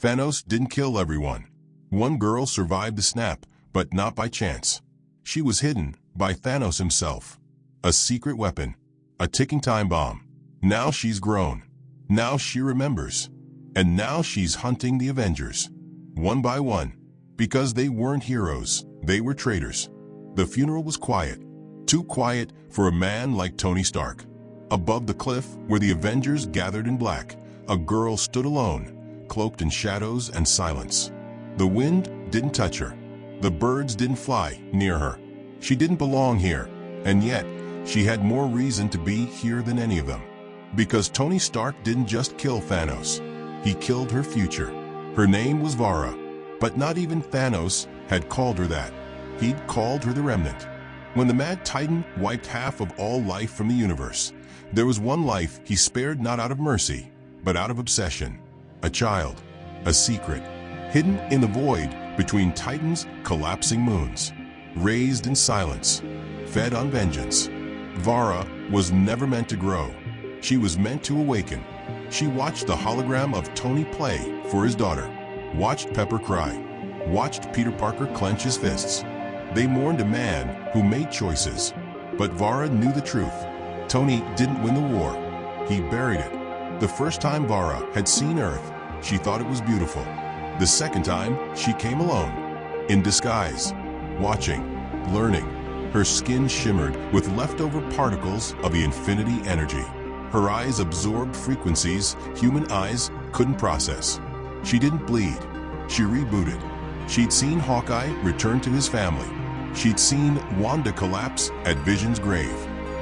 Thanos didn't kill everyone. One girl survived the snap, but not by chance. She was hidden by Thanos himself. A secret weapon. A ticking time bomb. Now she's grown. Now she remembers. And now she's hunting the Avengers. One by one. Because they weren't heroes, they were traitors. The funeral was quiet. Too quiet for a man like Tony Stark. Above the cliff where the Avengers gathered in black, a girl stood alone, cloaked in shadows and silence. The wind didn't touch her. The birds didn't fly near her. She didn't belong here, and yet she had more reason to be here than any of them. Because Tony Stark didn't just kill Thanos. He killed her future. Her name was Vara, but not even Thanos had called her that. He'd called her the Remnant. When the Mad Titan wiped half of all life from the universe, there was one life he spared not out of mercy, but out of obsession. A child, a secret, hidden in the void between Titan's collapsing moons, raised in silence, fed on vengeance. Vara was never meant to grow. She was meant to awaken. She watched the hologram of Tony play for his daughter, watched Pepper cry, watched Peter Parker clench his fists. They mourned a man who made choices. But Vara knew the truth. Tony didn't win the war. He buried it. The first time Vara had seen Earth, she thought it was beautiful. The second time, she came alone, in disguise, watching, learning. Her skin shimmered with leftover particles of the infinity energy. Her eyes absorbed frequencies human eyes couldn't process. She didn't bleed. She rebooted. She'd seen Hawkeye return to his family. She'd seen Wanda collapse at Vision's grave.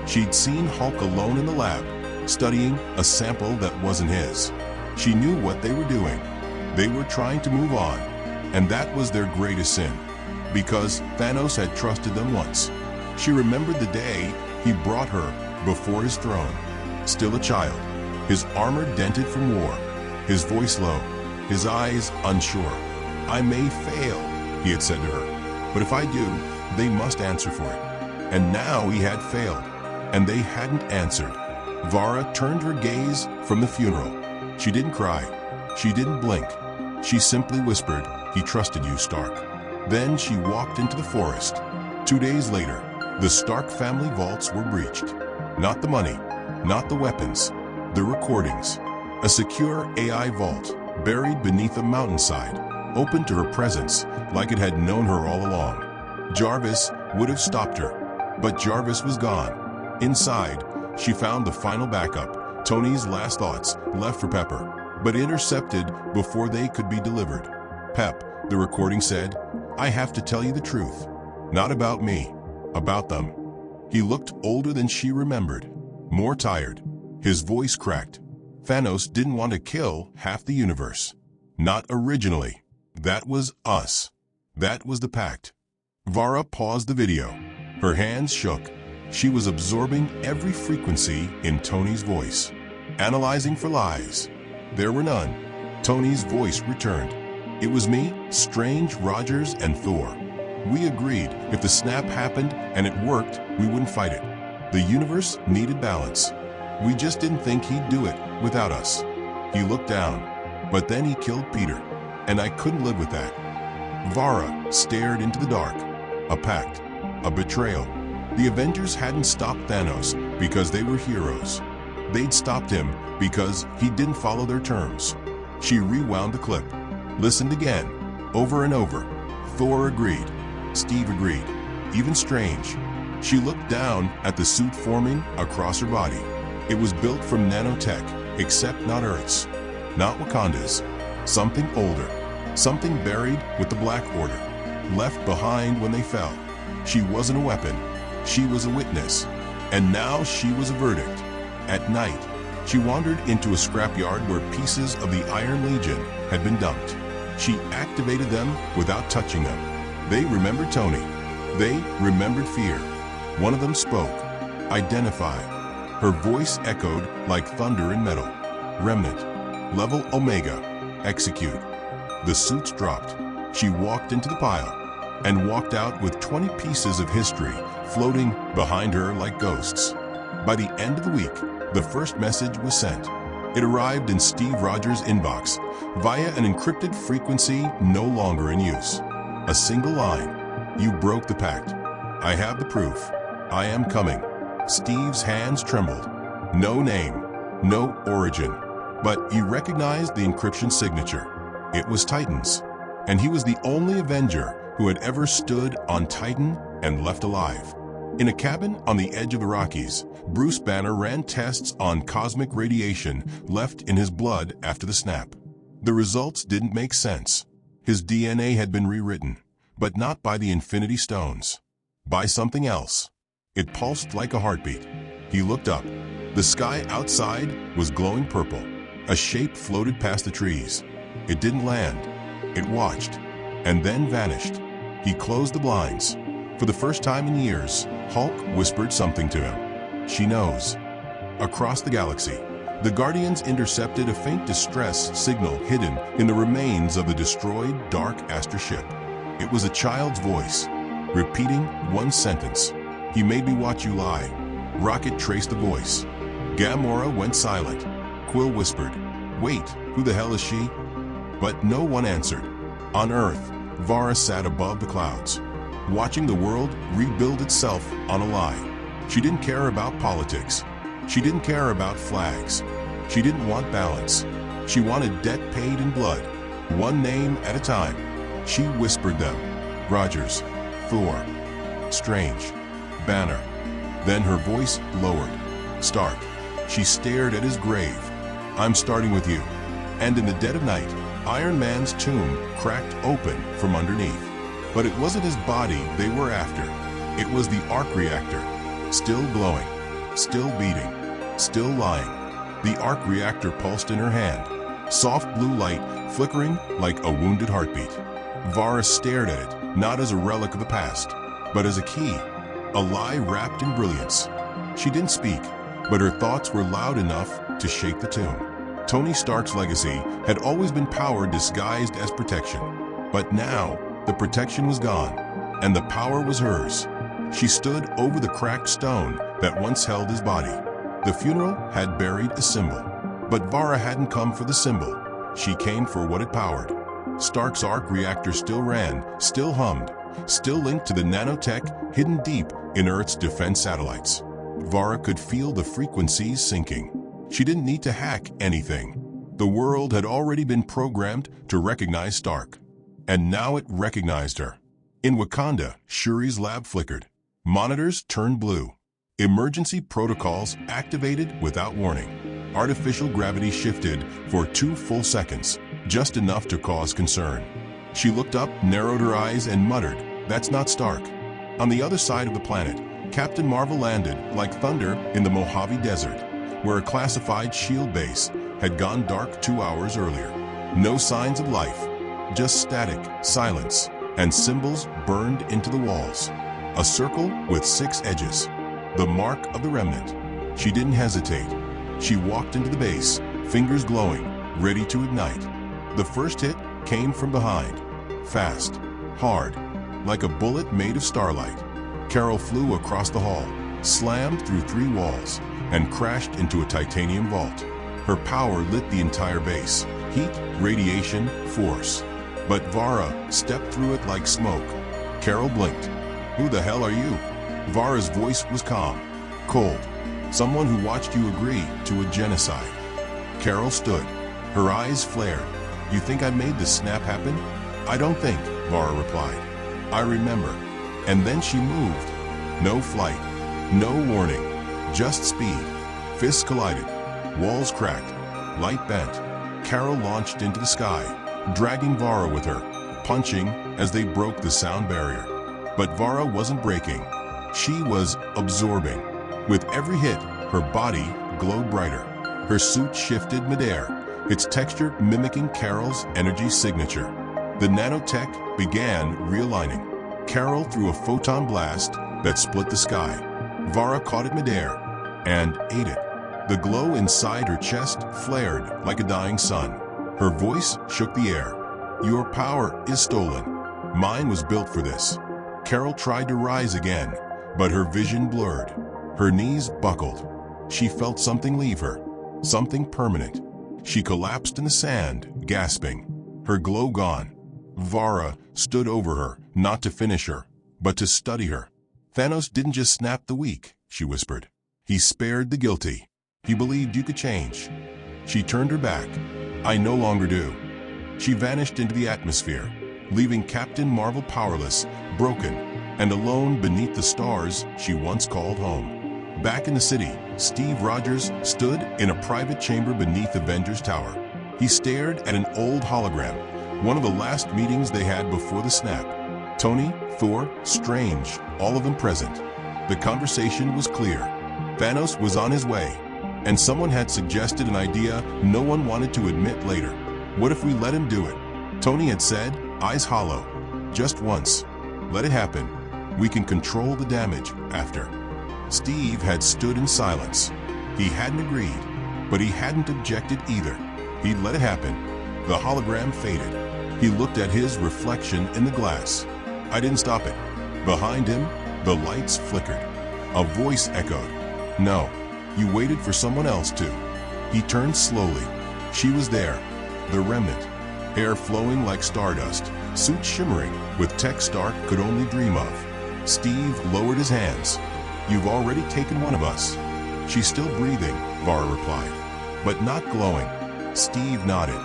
She'd seen Hulk alone in the lab, studying a sample that wasn't his. She knew what they were doing. They were trying to move on, and that was their greatest sin, because Thanos had trusted them once. She remembered the day he brought her before his throne, still a child, his armor dented from war, his voice low, his eyes unsure. "I may fail," he had said to her, "but if I do, they must answer for it." And now he had failed, and they hadn't answered. Vara turned her gaze from the funeral. She didn't cry. She didn't blink. She simply whispered, "He trusted you, Stark." Then she walked into the forest. 2 days later, the Stark family vaults were breached. Not the money, not the weapons, the recordings. A secure AI vault, buried beneath a mountainside, open to her presence like it had known her all along. Jarvis would have stopped her, but Jarvis was gone. Inside, she found the final backup, Tony's last thoughts, left for Pepper, but intercepted before they could be delivered. "Pep," the recording said, "I have to tell you the truth. Not about me, about them." He looked older than she remembered, more tired. His voice cracked. Thanos didn't want to kill half the universe. Not originally. That was us. That was the pact. Vara paused the video. Her hands shook. She was absorbing every frequency in Tony's voice, analyzing for lies. There were none. Tony's voice returned. "It was me, Strange, Rogers, and Thor. We agreed if the snap happened and it worked, we wouldn't fight it. The universe needed balance. We just didn't think he'd do it without us." He looked down, but then he killed Peter, and I couldn't live with that. Vara stared into the dark. A pact, a betrayal. The Avengers hadn't stopped Thanos because they were heroes. They'd stopped him because he didn't follow their terms. She rewound the clip, listened again, over and over. Thor agreed. Steve agreed. Even Strange. She looked down at the suit forming across her body. It was built from nanotech, except not Earth's, not Wakanda's. Something older, something buried with the Black Order, left behind when they fell. She wasn't a weapon. She was a witness. And now she was a verdict. At night, she wandered into a scrapyard where pieces of the Iron Legion had been dumped. She activated them without touching them. They remembered Tony. They remembered fear. One of them spoke. "Identify." Her voice echoed like thunder in metal. "Remnant. Level Omega. Execute." The suits dropped. She walked into the pile and walked out with 20 pieces of history floating behind her like ghosts. By the end of the week, the first message was sent. It arrived in Steve Rogers' inbox via an encrypted frequency no longer in use. A single line. You broke the pact. I have the proof. I am coming. Steve's hands trembled. No name, no origin, but he recognized the encryption signature. It was Titan's, and he was the only Avenger who had ever stood on Titan and left alive. In a cabin on the edge of the Rockies, Bruce Banner ran tests on cosmic radiation left in his blood after the snap. The results didn't make sense. His DNA had been rewritten, but not by the Infinity Stones. By something else. It pulsed like a heartbeat. He looked up. The sky outside was glowing purple. A shape floated past the trees. It didn't land. It watched, and then vanished. He closed the blinds. For the first time in years, Hulk whispered something to him. She knows. Across the galaxy, the Guardians intercepted a faint distress signal hidden in the remains of the destroyed Dark Aster ship. It was a child's voice, repeating one sentence. He made me watch you lie. Rocket traced the voice. Gamora went silent. Quill whispered, "Wait, who the hell is she?" But no one answered. On Earth, Vara sat above the clouds, watching the world rebuild itself on a lie. She didn't care about politics. She didn't care about flags. She didn't want balance. She wanted debt paid in blood, one name at a time. She whispered them. Rogers, Thor, Strange, Banner. Then her voice lowered. Stark. She stared at his grave. I'm starting with you. And in the dead of night, Iron Man's tomb cracked open from underneath. But it wasn't his body they were after. It was the arc reactor, still glowing, still beating, still lying. The arc reactor pulsed in her hand, soft blue light flickering like a wounded heartbeat. Vara stared at it, not as a relic of the past, but as a key, a lie wrapped in brilliance. She didn't speak, but her thoughts were loud enough to shake the tomb. Tony Stark's legacy had always been power disguised as protection. But now, the protection was gone, and the power was hers. She stood over the cracked stone that once held his body. The funeral had buried a symbol, but Vara hadn't come for the symbol. She came for what it powered. Stark's arc reactor still ran, still hummed, still linked to the nanotech hidden deep in Earth's defense satellites. Vara could feel the frequencies sinking. She didn't need to hack anything. The world had already been programmed to recognize Stark. And now it recognized her. In Wakanda, Shuri's lab flickered. Monitors turned blue. Emergency protocols activated without warning. Artificial gravity shifted for 2 full seconds, just enough to cause concern. She looked up, narrowed her eyes, and muttered, "That's not Stark." On the other side of the planet, Captain Marvel landed like thunder in the Mojave Desert, where a classified SHIELD base had gone dark 2 hours earlier. No signs of life, just static, silence, and symbols burned into the walls. A circle with 6 edges, the mark of the remnant. She didn't hesitate. She walked into the base, fingers glowing, ready to ignite. The first hit came from behind, fast, hard, like a bullet made of starlight. Carol flew across the hall, slammed through 3 walls, and crashed into a titanium vault. Her power lit the entire base, heat, radiation, force. But Vara stepped through it like smoke. Carol blinked. "Who the hell are you?" Vara's voice was calm, cold. "Someone who watched you agree to a genocide." Carol stood. Her eyes flared. "You think I made the snap happen?" "I don't think," Vara replied. "I remember." And then she moved. No flight, no warning, just speed. Fists collided, walls cracked, light bent. Carol launched into the sky, dragging Vara with her, punching as they broke the sound barrier. But Vara wasn't breaking. She was absorbing. With every hit, her body glowed brighter. Her suit shifted midair, its texture mimicking Carol's energy signature. The nanotech began realigning. Carol threw a photon blast that split the sky. Vara caught it midair and ate it. The glow inside her chest flared like a dying sun. Her voice shook the air. "Your power is stolen. Mine was built for this." Carol tried to rise again, but her vision blurred. Her knees buckled. She felt something leave her. something permanent. She collapsed in the sand, gasping, her glow gone. Vara stood over her, not to finish her, but to study her. Thanos didn't just snap the weak, she whispered. He spared the guilty. He believed you could change. She turned her back. I no longer do. She vanished into the atmosphere, leaving Captain Marvel powerless, broken, and alone beneath the stars she once called home. Back in the city, Steve Rogers stood in a private chamber beneath Avengers Tower. He stared at an old hologram, one of the last meetings they had before the snap. Tony, Thor, Strange, all of them present. The conversation was clear. Thanos was on his way, and someone had suggested an idea no one wanted to admit later. What if we let him do it? Tony had said, eyes hollow. Just once. Let it happen. We can control the damage after. Steve had stood in silence. He hadn't agreed, but he hadn't objected either. He'd let it happen. The hologram faded. He looked at his reflection in the glass. I didn't stop it. Behind him, the lights flickered. A voice echoed. No, you waited for someone else to. He turned slowly. She was there, the remnant. Hair flowing like stardust, suit shimmering with tech Stark could only dream of. Steve lowered his hands. You've already taken one of us. She's still breathing, Vara replied, but not glowing. Steve nodded.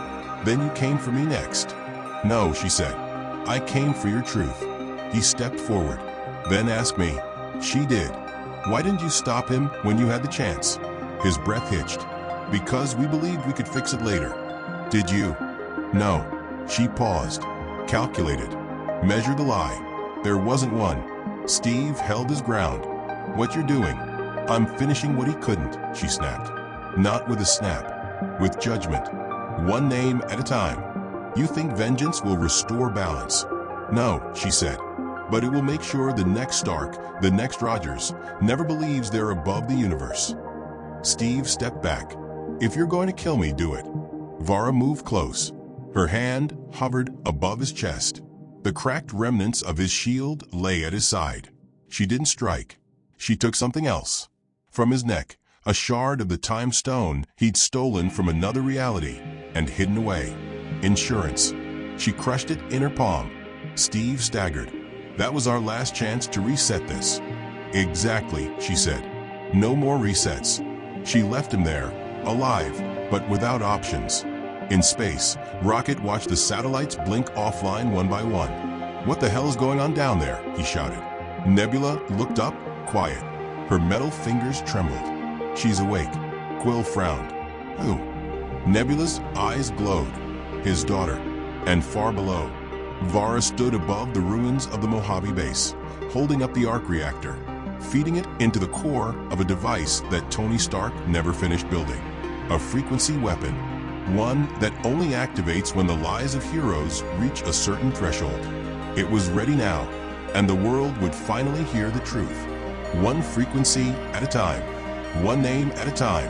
Then you came for me next. No, she said. I came for your truth. He stepped forward. Then asked me. She did. Why didn't you stop him when you had the chance? His breath hitched. Because we believed we could fix it later. Did you? No. She paused. Calculated. Measured the lie. There wasn't one. Steve held his ground. What you're doing? I'm finishing what he couldn't, she snapped. Not with a snap. With judgment. One name at a time. You think vengeance will restore balance? No, she said. But it will make sure the next Stark, the next Rogers, never believes they're above the universe. Steve stepped back. If you're going to kill me, do it. Vara moved close. Her hand hovered above his chest. The cracked remnants of his shield lay at his side. She didn't strike. She took something else. From his neck, a shard of the time stone he'd stolen from another reality and hidden away. Insurance. She crushed it in her palm. Steve staggered. That was our last chance to reset this. Exactly, she said. No more resets. She left him there, alive, but without options. In space, Rocket watched the satellites blink offline one by one. What the hell is going on down there? He shouted. Nebula looked up, quiet. Her metal fingers trembled. She's awake. Quill frowned. Who? Nebula's eyes glowed. His daughter. And far below, Vara stood above the ruins of the Mojave base, holding up the arc reactor, feeding it into the core of a device that Tony Stark never finished building. A frequency weapon, one that only activates when the lies of heroes reach a certain threshold. It was ready now, and the world would finally hear the truth. One frequency at a time, one name at a time,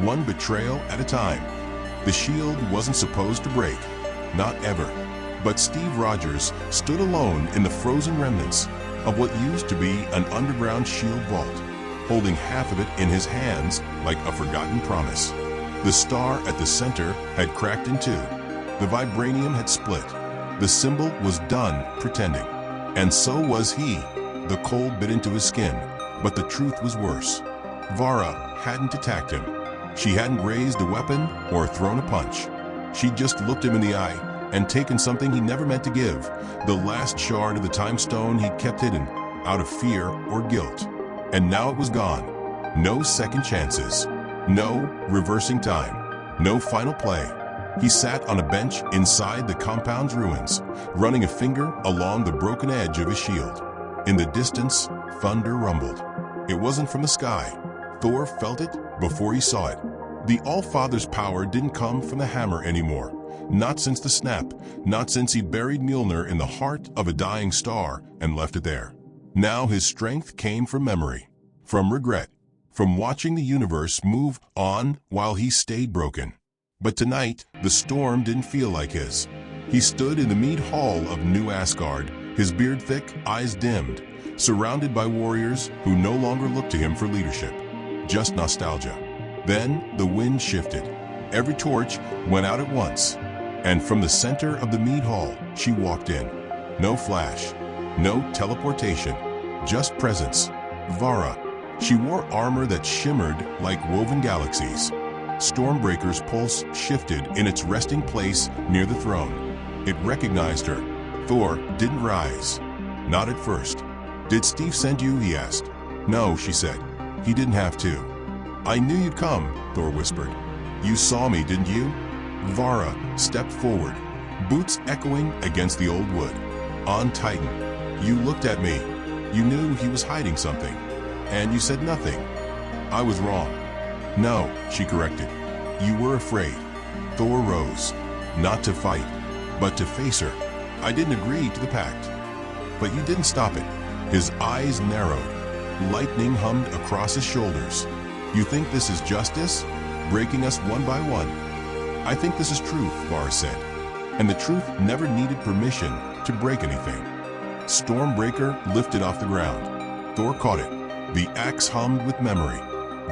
one betrayal at a time. The shield wasn't supposed to break, not ever. But Steve Rogers stood alone in the frozen remnants of what used to be an underground shield vault, holding half of it in his hands like a forgotten promise. The star at the center had cracked in two. The vibranium had split. The symbol was done pretending. And so was he. The cold bit into his skin, but the truth was worse. Vara hadn't attacked him. She hadn't raised a weapon or thrown a punch. She'd just looked him in the eye and taken something he never meant to give, the last shard of the time stone he'd kept hidden, out of fear or guilt. And now it was gone. No second chances. No reversing time. No final play. He sat on a bench inside the compound's ruins, running a finger along the broken edge of his shield. In the distance, thunder rumbled. It wasn't from the sky. Thor felt it before he saw it. The All-Father's power didn't come from the hammer anymore. Not since the snap, not since he buried Mjolnir in the heart of a dying star and left it there. Now his strength came from memory, from regret, from watching the universe move on while he stayed broken. But tonight, the storm didn't feel like his. He stood in the mead hall of New Asgard, his beard thick, eyes dimmed, surrounded by warriors who no longer looked to him for leadership, just nostalgia. Then the wind shifted. Every torch went out at once. And from the center of the mead hall, she walked in. No flash, no teleportation, just presence. Vara. She wore armor that shimmered like woven galaxies. Stormbreaker's pulse shifted in its resting place near the throne. It recognized her. Thor didn't rise. Not at first. "Did Steve send you?" he asked. "No," she said. "He didn't have to." "I knew you'd come," Thor whispered. "You saw me, didn't you?" Vara stepped forward, boots echoing against the old wood. "On Titan. You looked at me. You knew he was hiding something. And you said nothing." "I was wrong." "No," she corrected. "You were afraid." Thor rose, not to fight, but to face her. "I didn't agree to the pact." "But you didn't stop it." His eyes narrowed. Lightning hummed across his shoulders. "You think this is justice? Breaking us one by one?" "I think this is truth," Var said. And the truth never needed permission to break anything. Stormbreaker lifted off the ground. Thor caught it. The axe hummed with memory.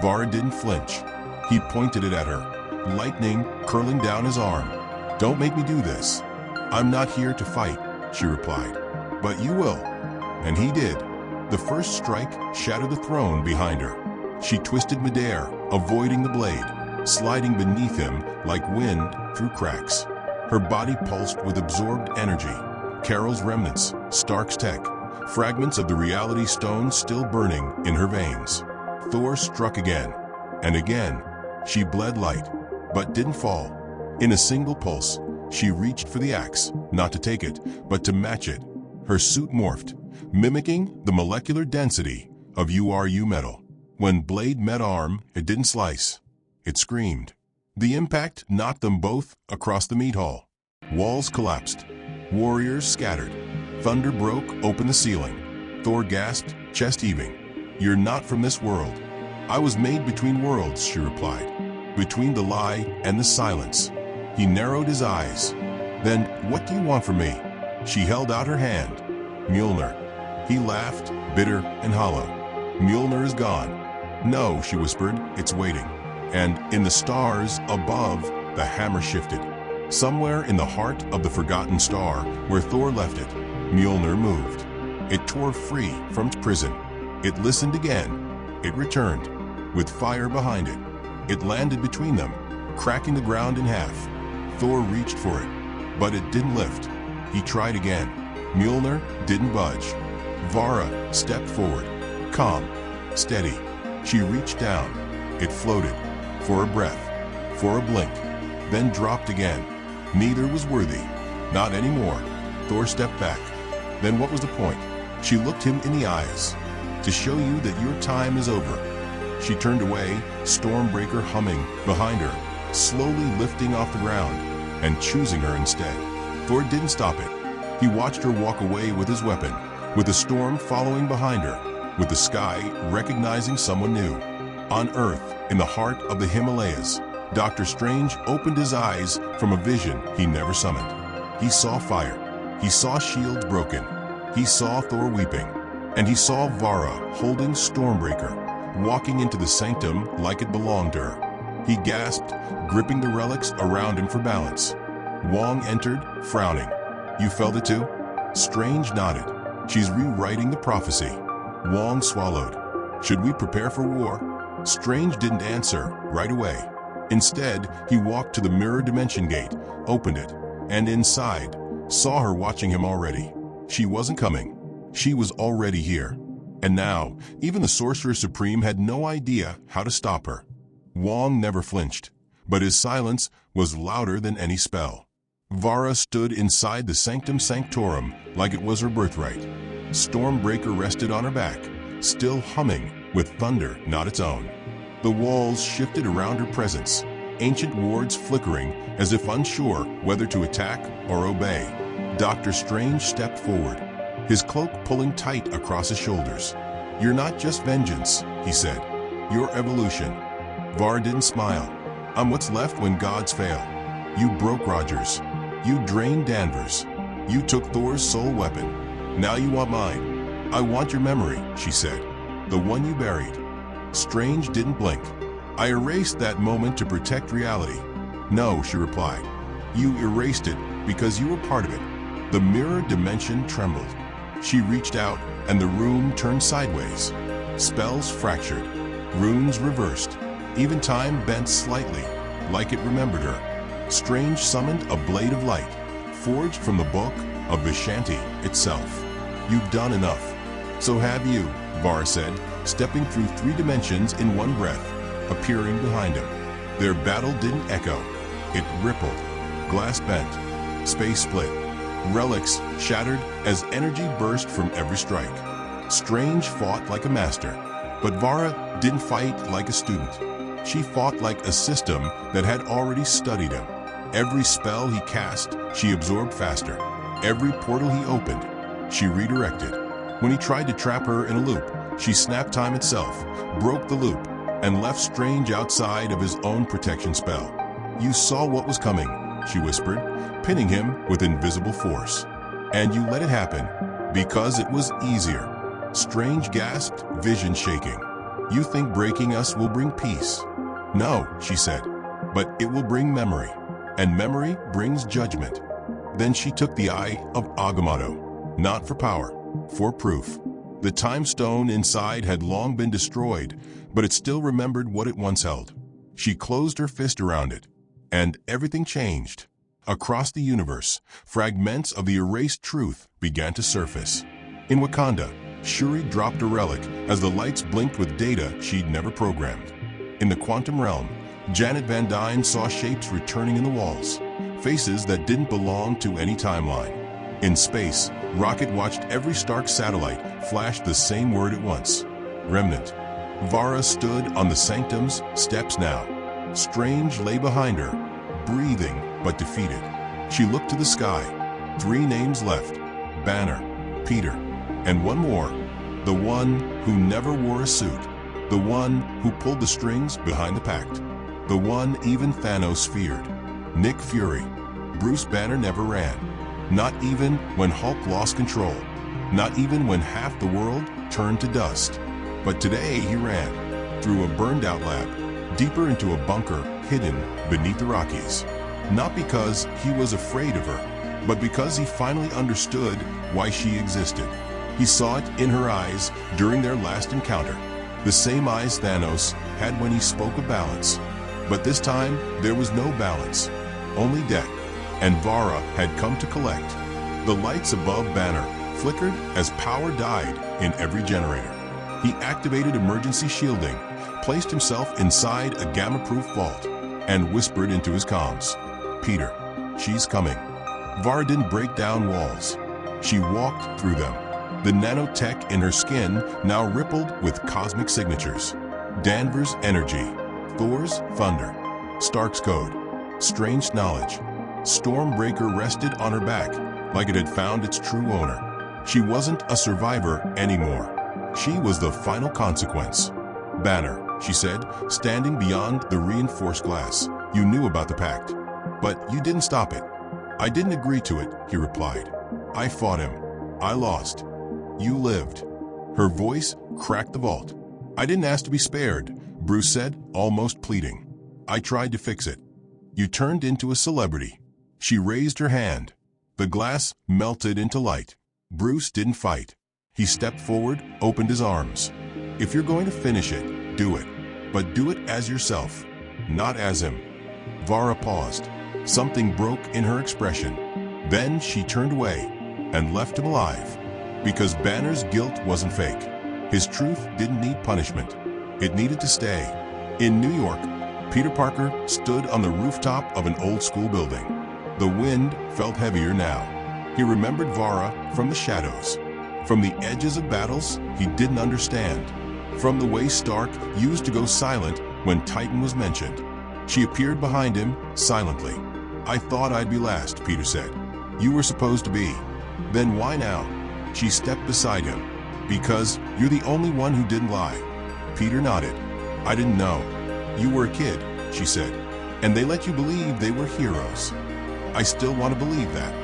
Var didn't flinch. He pointed it at her, lightning curling down his arm. "Don't make me do this." "I'm not here to fight," she replied. "But you will." And he did. The first strike shattered the throne behind her. She twisted midair, avoiding the blade, sliding beneath him like wind through cracks. Her body pulsed with absorbed energy. Carol's remnants, Stark's tech, fragments of the reality stone still burning in her veins. Thor struck again, and again. She bled light, but didn't fall. In a single pulse, she reached for the axe, not to take it, but to match it. Her suit morphed, mimicking the molecular density of URU metal. When blade met arm, it didn't slice. It screamed. The impact knocked them both across the meat hall. Walls collapsed. Warriors scattered. Thunder broke open the ceiling. Thor gasped, chest heaving. "You're not from this world." "I was made between worlds," she replied. "Between the lie and the silence." He narrowed his eyes. "Then what do you want from me?" She held out her hand. "Mjolnir." He laughed, bitter and hollow. "Mjolnir is gone." "No," she whispered, "it's waiting." And in the stars above, the hammer shifted. Somewhere in the heart of the forgotten star, where Thor left it, Mjolnir moved. It tore free from its prison. It listened again. It returned, with fire behind it. It landed between them, cracking the ground in half. Thor reached for it, but it didn't lift. He tried again. Mjolnir didn't budge. Vara stepped forward, calm, steady. She reached down. It floated, for a breath, for a blink, then dropped again. Neither was worthy. Not anymore. Thor stepped back. Then what was the point? She looked him in the eyes. "To show you that your time is over." She turned away, Stormbreaker humming behind her, slowly lifting off the ground and choosing her instead. Thor didn't stop it. He watched her walk away with his weapon, with the storm following behind her, with the sky recognizing someone new. On Earth, in the heart of the Himalayas, Dr. Strange opened his eyes from a vision he never summoned. He saw fire. He saw shields broken. He saw Thor weeping. And he saw Vara holding Stormbreaker, walking into the sanctum like it belonged to her. He gasped, gripping the relics around him for balance. Wong entered, frowning. "You felt it too?" Strange nodded. "She's rewriting the prophecy." Wong swallowed. "Should we prepare for war?" Strange didn't answer right away. Instead, he walked to the mirror dimension gate, opened it, and inside, saw her watching him already. She wasn't coming. She was already here. And now, even the Sorcerer Supreme had no idea how to stop her. Wong never flinched, but his silence was louder than any spell. Vara stood inside the Sanctum Sanctorum like it was her birthright. Stormbreaker rested on her back, still humming with thunder not its own. The walls shifted around her presence, ancient wards flickering as if unsure whether to attack or obey. Dr. Strange stepped forward, his cloak pulling tight across his shoulders. "You're not just vengeance," he said. "You're evolution." Var didn't smile. "I'm what's left when gods fail. You broke Rogers. You drained Danvers. You took Thor's soul weapon. Now you want mine. I want your memory," she said. "The one you buried." Strange didn't blink. I erased that moment to protect reality. No, she replied. You erased it because you were part of it. The mirror dimension trembled. She reached out, and the room turned sideways. Spells fractured, runes reversed, even time bent slightly, like it remembered her. Strange summoned a blade of light, forged from the book of Vishanti itself. You've done enough. So have you, Vara said, stepping through 3 dimensions in one breath, appearing behind him. Their battle didn't echo. It rippled. Glass bent. Space split. Relics shattered as energy burst from every strike. Strange fought like a master, but Vara didn't fight like a student. She fought like a system that had already studied him. Every spell he cast, she absorbed faster. Every portal he opened, she redirected. When he tried to trap her in a loop, she snapped time itself, broke the loop, and left Strange outside of his own protection spell. You saw what was coming, she whispered, pinning him with invisible force. And you let it happen, because it was easier. Strange gasped, vision shaking. You think breaking us will bring peace? No, she said, but it will bring memory, and memory brings judgment. Then she took the eye of Agamotto, not for power, for proof. The time stone inside had long been destroyed, but it still remembered what it once held. She closed her fist around it, and everything changed. Across the universe, fragments of the erased truth began to surface. In Wakanda, Shuri dropped a relic as the lights blinked with data she'd never programmed. In the quantum realm, Janet Van Dyne saw shapes returning in the walls, faces that didn't belong to any timeline. In space, Rocket watched every Stark satellite flash the same word at once: remnant. Vara stood on the sanctum's steps now. Strange lay behind her, breathing but defeated. She looked to the sky. 3 names left: Banner, Peter, and one more. The one who never wore a suit. The one who pulled the strings behind the pact. The one even Thanos feared. Nick Fury. Bruce Banner never ran. Not even when Hulk lost control. Not even when half the world turned to dust. But today he ran. Through a burned-out lab, deeper into a bunker hidden beneath the Rockies. Not because he was afraid of her, but because he finally understood why she existed. He saw it in her eyes during their last encounter. The same eyes Thanos had when he spoke of balance. But this time, there was no balance, only debt. And Vara had come to collect. The lights above Banner flickered as power died in every generator. He activated emergency shielding, placed himself inside a gamma-proof vault, and whispered into his comms, "Peter, she's coming." Vara didn't break down walls. She walked through them. The nanotech in her skin now rippled with cosmic signatures. Danvers' energy, Thor's thunder, Stark's code, Strange knowledge. Stormbreaker rested on her back, like it had found its true owner. She wasn't a survivor anymore. She was the final consequence. "Banner," she said, standing beyond the reinforced glass. "You knew about the pact, but you didn't stop it." "I didn't agree to it," he replied. "I fought him. I lost. You lived." Her voice cracked the vault. "I didn't ask to be spared," Bruce said, almost pleading. "I tried to fix it. You turned into a celebrity." She raised her hand. The glass melted into light. Bruce didn't fight. He stepped forward, opened his arms. "If you're going to finish it, do it. But do it as yourself, not as him." Vara paused. Something broke in her expression. Then she turned away and left him alive. Because Banner's guilt wasn't fake. His truth didn't need punishment. It needed to stay. In New York, Peter Parker stood on the rooftop of an old school building. The wind felt heavier now. He remembered Vara from the shadows, from the edges of battles he didn't understand, from the way Stark used to go silent when Titan was mentioned. She appeared behind him silently. "I thought I'd be last," Peter said. "You were supposed to be." "Then why now?" She stepped beside him. "Because you're the only one who didn't lie." Peter nodded. "I didn't know. You were a kid," she said, "and they let you believe they were heroes." "I still want to believe that."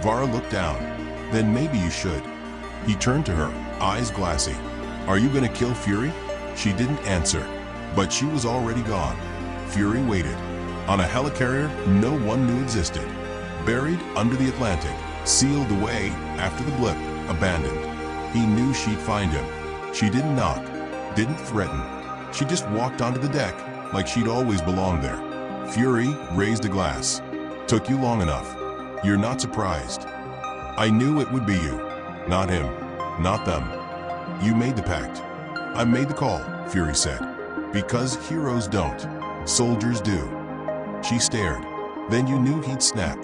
Vara looked down. "Then maybe you should." He turned to her, eyes glassy. "Are you going to kill Fury?" She didn't answer. But she was already gone. Fury waited. On a helicarrier no one knew existed. Buried under the Atlantic, sealed away after the blip, abandoned. He knew she'd find him. She didn't knock, didn't threaten. She just walked onto the deck like she'd always belonged there. Fury raised a glass. Took you long enough. You're not surprised. I knew it would be you. Not him. Not them. You made the pact. I made the call, Fury said. Because heroes don't. Soldiers do. She stared. Then you knew he'd snap.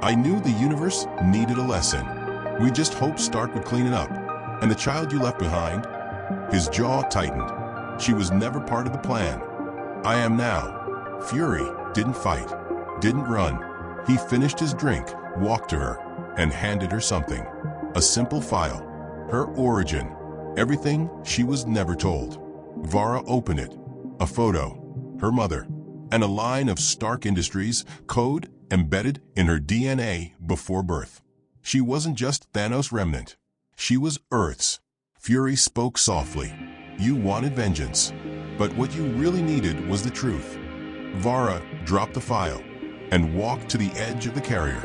I knew the universe needed a lesson. We just hoped Stark would clean it up. And the child you left behind? His jaw tightened. She was never part of the plan. I am now. Fury didn't fight. Didn't run. He finished his drink, walked to her, and handed her something. A simple file. Her origin. Everything she was never told. Vara opened it. A photo. Her mother. And a line of Stark Industries code embedded in her DNA before birth. She wasn't just Thanos' remnant. She was Earth's. Fury spoke softly. You wanted vengeance. But what you really needed was the truth. Vara dropped the file and walked to the edge of the carrier.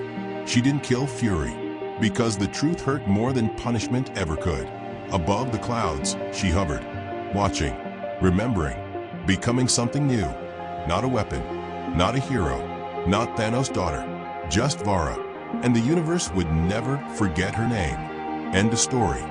She didn't kill Fury because the truth hurt more than punishment ever could. Above the clouds, she hovered, watching, remembering, becoming something new. Not a weapon, not a hero, not Thanos' daughter, just Vara. And the universe would never forget her name. End of story.